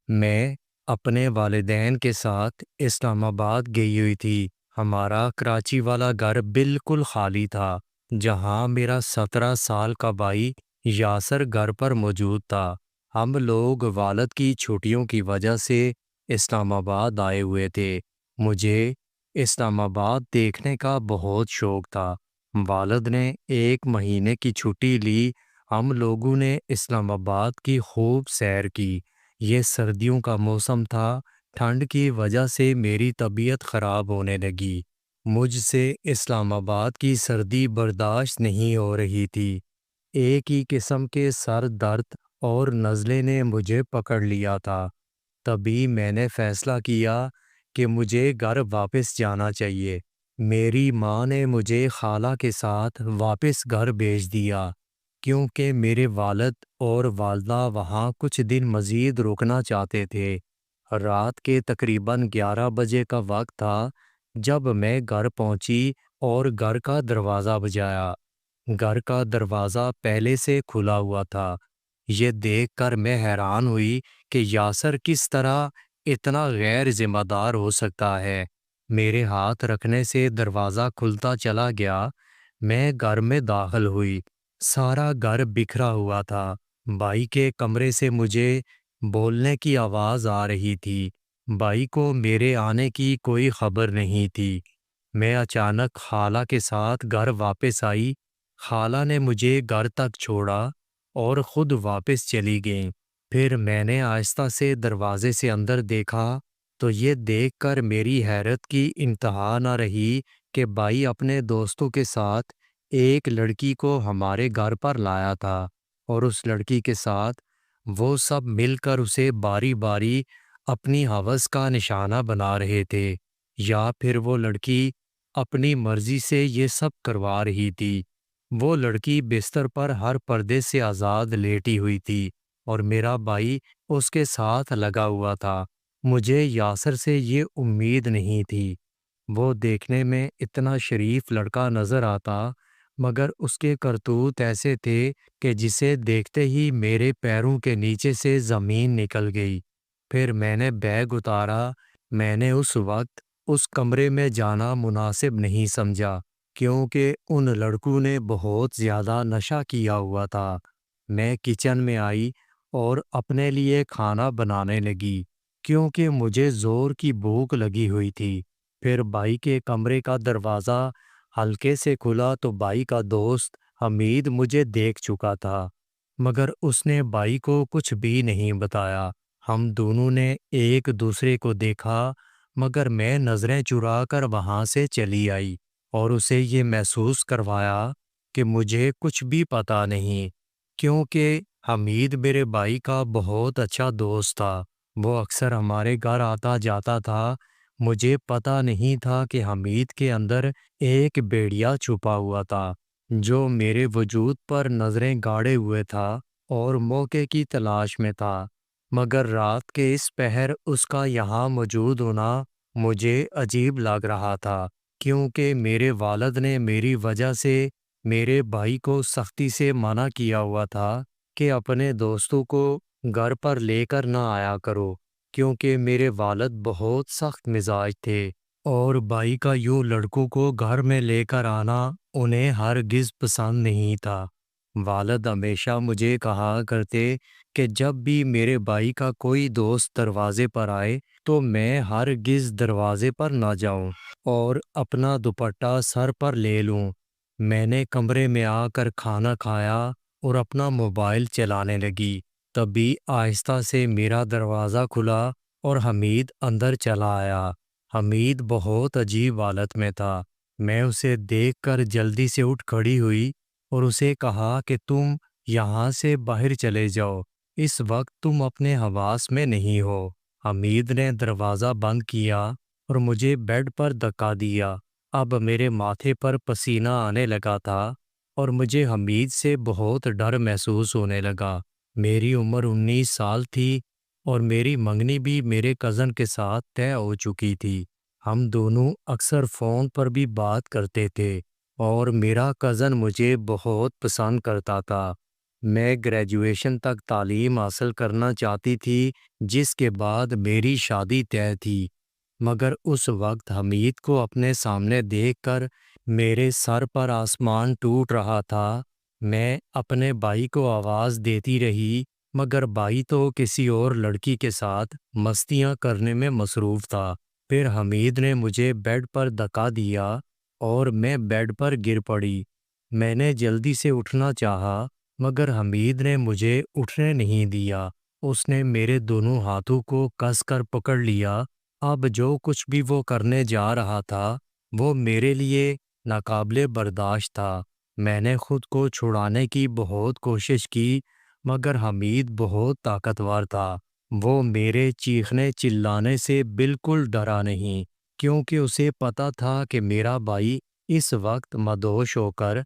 میں اپنے والدین کے ساتھ اسلام آباد گئی ہوئی تھی۔ ہمارا کراچی والا گھر بالکل خالی تھا، جہاں میرا 17 سال کا بھائی یاسر گھر پر موجود تھا۔ ہم لوگ والد کی چھٹیوں کی وجہ سے اسلام آباد آئے ہوئے تھے۔ مجھے اسلام آباد دیکھنے کا بہت شوق تھا۔ والد نے 1 مہینے کی چھٹی لی۔ ہم لوگوں نے اسلام آباد کی خوب سیر کی۔ یہ سردیوں کا موسم تھا۔ ٹھنڈ کی وجہ سے میری طبیعت خراب ہونے لگی۔ مجھ سے اسلام آباد کی سردی برداشت نہیں ہو رہی تھی۔ ایک ہی قسم کے سر درد اور نزلے نے مجھے پکڑ لیا تھا۔ تبھی میں نے فیصلہ کیا کہ مجھے گھر واپس جانا چاہیے۔ میری ماں نے مجھے خالہ کے ساتھ واپس گھر بھیج دیا، کیونکہ میرے والد اور والدہ وہاں کچھ دن مزید رکنا چاہتے تھے۔ رات کے تقریباً 11 بجے کا وقت تھا جب میں گھر پہنچی اور گھر کا دروازہ بجایا۔ گھر کا دروازہ پہلے سے کھلا ہوا تھا۔ یہ دیکھ کر میں حیران ہوئی کہ یاسر کس طرح اتنا غیر ذمہ دار ہو سکتا ہے۔ میرے ہاتھ رکھنے سے دروازہ کھلتا چلا گیا۔ میں گھر میں داخل ہوئی۔ سارا گھر بکھرا ہوا تھا۔ بھائی کے کمرے سے مجھے بولنے کی آواز آ رہی تھی۔ بھائی کو میرے آنے کی کوئی خبر نہیں تھی۔ میں اچانک خالہ کے ساتھ گھر واپس آئی۔ خالہ نے مجھے گھر تک چھوڑا اور خود واپس چلی گئیں۔ پھر میں نے آہستہ سے دروازے سے اندر دیکھا تو یہ دیکھ کر میری حیرت کی انتہا نہ رہی کہ بھائی اپنے دوستوں کے ساتھ ایک لڑکی کو ہمارے گھر پر لایا تھا، اور اس لڑکی کے ساتھ وہ سب مل کر اسے باری باری اپنی ہوس کا نشانہ بنا رہے تھے، یا پھر وہ لڑکی اپنی مرضی سے یہ سب کروا رہی تھی۔ وہ لڑکی بستر پر ہر پردے سے آزاد لیٹی ہوئی تھی اور میرا بھائی اس کے ساتھ لگا ہوا تھا۔ مجھے یاسر سے یہ امید نہیں تھی۔ وہ دیکھنے میں اتنا شریف لڑکا نظر آتا، مگر اس کے کرتوت ایسے تھے کہ جسے دیکھتے ہی میرے پیروں کے نیچے سے زمین نکل گئی۔ پھر میں نے بیگ اتارا۔ میں نے اس وقت اس کمرے میں جانا مناسب نہیں سمجھا، کیونکہ ان لڑکوں نے بہت زیادہ نشہ کیا ہوا تھا۔ میں کچن میں آئی اور اپنے لیے کھانا بنانے لگی، کیونکہ مجھے زور کی بھوک لگی ہوئی تھی۔ پھر بھائی کے کمرے کا دروازہ ہلکے سے کھلا تو بھائی کا دوست حمید مجھے دیکھ چکا تھا، مگر اس نے بھائی کو کچھ بھی نہیں بتایا۔ ہم دونوں نے ایک دوسرے کو دیکھا، مگر میں نظریں چرا کر وہاں سے چلی آئی اور اسے یہ محسوس کروایا کہ مجھے کچھ بھی پتہ نہیں، کیونکہ حمید میرے بھائی کا بہت اچھا دوست تھا۔ وہ اکثر ہمارے گھر آتا جاتا تھا۔ مجھے پتہ نہیں تھا کہ حمید کے اندر ایک بھیڑیا چھپا ہوا تھا جو میرے وجود پر نظریں گاڑے ہوئے تھا اور موقع کی تلاش میں تھا۔ مگر رات کے اس پہر اس کا یہاں موجود ہونا مجھے عجیب لگ رہا تھا، کیونکہ میرے والد نے میری وجہ سے میرے بھائی کو سختی سے منع کیا ہوا تھا کہ اپنے دوستوں کو گھر پر لے کر نہ آیا کرو، کیونکہ میرے والد بہت سخت مزاج تھے اور بھائی کا یوں لڑکوں کو گھر میں لے کر آنا انہیں ہرگز پسند نہیں تھا۔ والد ہمیشہ مجھے کہا کرتے کہ جب بھی میرے بھائی کا کوئی دوست دروازے پر آئے تو میں ہرگز دروازے پر نہ جاؤں اور اپنا دوپٹہ سر پر لے لوں۔ میں نے کمرے میں آ کر کھانا کھایا اور اپنا موبائل چلانے لگی۔ تبھی آہستہ سے میرا دروازہ کھلا اور حمید اندر چلا آیا۔ حمید بہت عجیب حالت میں تھا۔ میں اسے دیکھ کر جلدی سے اٹھ کھڑی ہوئی اور اسے کہا کہ تم یہاں سے باہر چلے جاؤ، اس وقت تم اپنے حواس میں نہیں ہو۔ حمید نے دروازہ بند کیا اور مجھے بیڈ پر دھکا دیا۔ اب میرے ماتھے پر پسینہ آنے لگا تھا اور مجھے حمید سے بہت ڈر محسوس ہونے لگا۔ میری عمر 19 سال تھی اور میری منگنی بھی میرے کزن کے ساتھ طے ہو چکی تھی۔ ہم دونوں اکثر فون پر بھی بات کرتے تھے اور میرا کزن مجھے بہت پسند کرتا تھا۔ میں گریجویشن تک تعلیم حاصل کرنا چاہتی تھی، جس کے بعد میری شادی طے تھی، مگر اس وقت حمید کو اپنے سامنے دیکھ کر میرے سر پر آسمان ٹوٹ رہا تھا۔ میں اپنے بھائی کو آواز دیتی رہی، مگر بھائی تو کسی اور لڑکی کے ساتھ مستیاں کرنے میں مصروف تھا۔ پھر حمید نے مجھے بیڈ پر دھکا دیا اور میں بیڈ پر گر پڑی۔ میں نے جلدی سے اٹھنا چاہا، مگر حمید نے مجھے اٹھنے نہیں دیا۔ اس نے میرے دونوں ہاتھوں کو کس کر پکڑ لیا۔ اب جو کچھ بھی وہ کرنے جا رہا تھا وہ میرے لیے ناقابل برداشت تھا۔ میں نے خود کو چھڑانے کی بہت کوشش کی، مگر حمید بہت طاقتور تھا۔ وہ میرے چیخنے چلانے سے بالکل ڈرا نہیں، کیونکہ اسے پتہ تھا کہ میرا بھائی اس وقت مدہوش ہو کر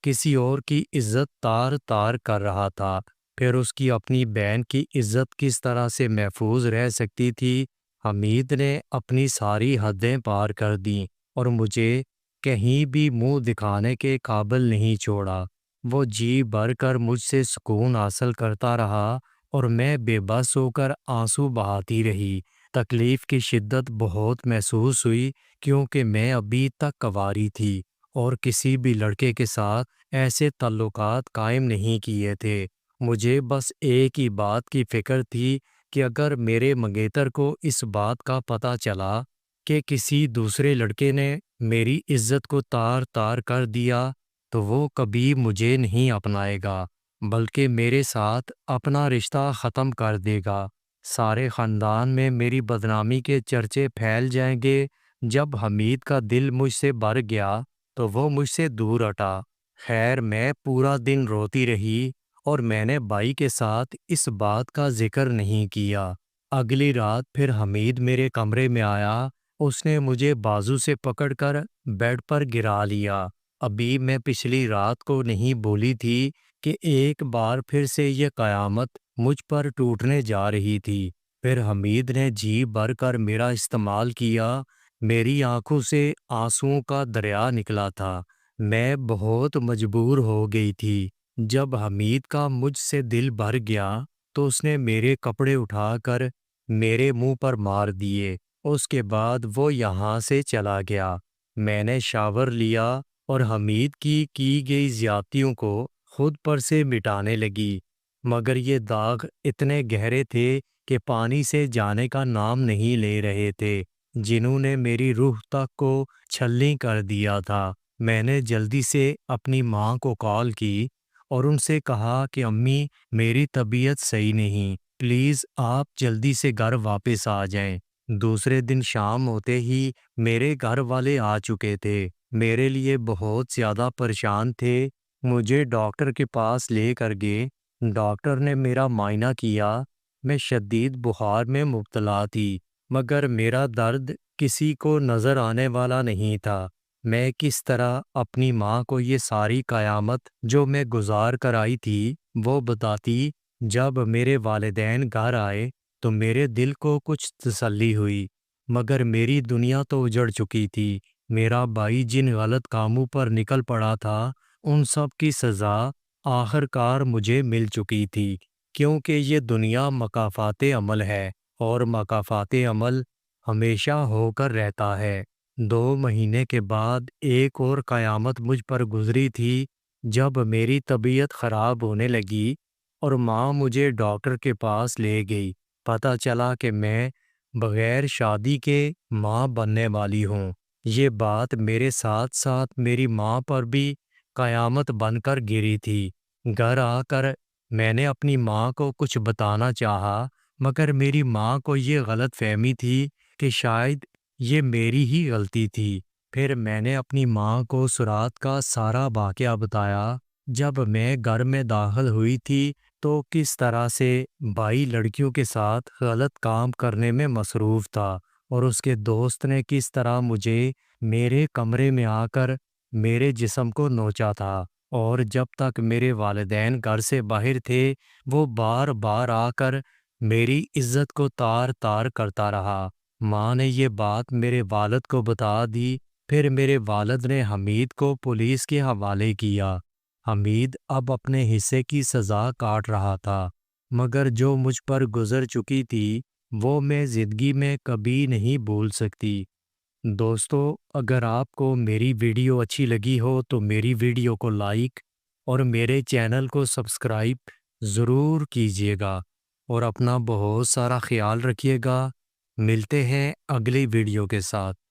کسی اور کی عزت تار تار کر رہا تھا۔ پھر اس کی اپنی بہن کی عزت کس طرح سے محفوظ رہ سکتی تھی؟ حمید نے اپنی ساری حدیں پار کر دیں اور مجھے کہیں بھی منہ دکھانے کے قابل نہیں چھوڑا۔ وہ جی بھر کر مجھ سے سکون حاصل کرتا رہا اور میں بے بس ہو کر آنسو بہاتی رہی۔ تکلیف کی شدت بہت محسوس ہوئی، کیونکہ میں ابھی تک کنواری تھی اور کسی بھی لڑکے کے ساتھ ایسے تعلقات قائم نہیں کیے تھے۔ مجھے بس ایک ہی بات کی فکر تھی کہ اگر میرے منگیتر کو اس بات کا پتہ چلا کہ کسی دوسرے لڑکے نے میری عزت کو تار تار کر دیا تو وہ کبھی مجھے نہیں اپنائے گا، بلکہ میرے ساتھ اپنا رشتہ ختم کر دے گا۔ سارے خاندان میں میری بدنامی کے چرچے پھیل جائیں گے۔ جب حمید کا دل مجھ سے بھر گیا تو وہ مجھ سے دور ہٹا۔ خیر، میں پورا دن روتی رہی اور میں نے بھائی کے ساتھ اس بات کا ذکر نہیں کیا۔ اگلی رات پھر حمید میرے کمرے میں آیا۔ اس نے مجھے بازو سے پکڑ کر بیڈ پر گرا لیا۔ ابھی میں پچھلی رات کو نہیں بولی تھی کہ ایک بار پھر سے یہ قیامت مجھ پر ٹوٹنے جا رہی تھی۔ پھر حمید نے جی بھر کر میرا استعمال کیا۔ میری آنکھوں سے آنسوؤں کا دریا نکلا تھا۔ میں بہت مجبور ہو گئی تھی۔ جب حمید کا مجھ سے دل بھر گیا تو اس نے میرے کپڑے اٹھا کر میرے منہ پر مار دیے۔ اس کے بعد وہ یہاں سے چلا گیا۔ میں نے شاور لیا اور حمید کی گئی زیادتیوں کو خود پر سے مٹانے لگی، مگر یہ داغ اتنے گہرے تھے کہ پانی سے جانے کا نام نہیں لے رہے تھے، جنہوں نے میری روح تک کو چھلنی کر دیا تھا۔ میں نے جلدی سے اپنی ماں کو کال کی اور ان سے کہا کہ امی، میری طبیعت صحیح نہیں، پلیز آپ جلدی سے گھر واپس آ جائیں۔ دوسرے دن شام ہوتے ہی میرے گھر والے آ چکے تھے۔ میرے لیے بہت زیادہ پریشان تھے۔ مجھے ڈاکٹر کے پاس لے کر گئے۔ ڈاکٹر نے میرا معائنہ کیا۔ میں شدید بخار میں مبتلا تھی، مگر میرا درد کسی کو نظر آنے والا نہیں تھا۔ میں کس طرح اپنی ماں کو یہ ساری قیامت جو میں گزار کر آئی تھی وہ بتاتی؟ جب میرے والدین گھر آئے تو میرے دل کو کچھ تسلی ہوئی، مگر میری دنیا تو اجڑ چکی تھی۔ میرا بھائی جن غلط کاموں پر نکل پڑا تھا ان سب کی سزا آخر کار مجھے مل چکی تھی، کیونکہ یہ دنیا مکافات عمل ہے اور مکافات عمل ہمیشہ ہو کر رہتا ہے۔ 2 مہینے کے بعد ایک اور قیامت مجھ پر گزری تھی، جب میری طبیعت خراب ہونے لگی اور ماں مجھے ڈاکٹر کے پاس لے گئی۔ پتہ چلا کہ میں بغیر شادی کے ماں بننے والی ہوں۔ یہ بات میرے ساتھ ساتھ میری ماں پر بھی قیامت بن کر گری تھی۔ گھر آ کر میں نے اپنی ماں کو کچھ بتانا چاہا، مگر میری ماں کو یہ غلط فہمی تھی کہ شاید یہ میری ہی غلطی تھی۔ پھر میں نے اپنی ماں کو سرات کا سارا واقعہ بتایا۔ جب میں گھر میں داخل ہوئی تھی تو کس طرح سے بھائی لڑکیوں کے ساتھ غلط کام کرنے میں مصروف تھا اور اس کے دوست نے کس طرح مجھے میرے کمرے میں آ کر میرے جسم کو نوچا تھا، اور جب تک میرے والدین گھر سے باہر تھے وہ بار بار آ کر میری عزت کو تار تار کرتا رہا۔ ماں نے یہ بات میرے والد کو بتا دی۔ پھر میرے والد نے حمید کو پولیس کے حوالے کیا۔ حمید اب اپنے حصے کی سزا کاٹ رہا تھا، مگر جو مجھ پر گزر چکی تھی وہ میں زندگی میں کبھی نہیں بھول سکتی۔ دوستو، اگر آپ کو میری ویڈیو اچھی لگی ہو تو میری ویڈیو کو لائک اور میرے چینل کو سبسکرائب ضرور کیجیے گا، اور اپنا بہت سارا خیال رکھیے گا۔ ملتے ہیں اگلی ویڈیو کے ساتھ۔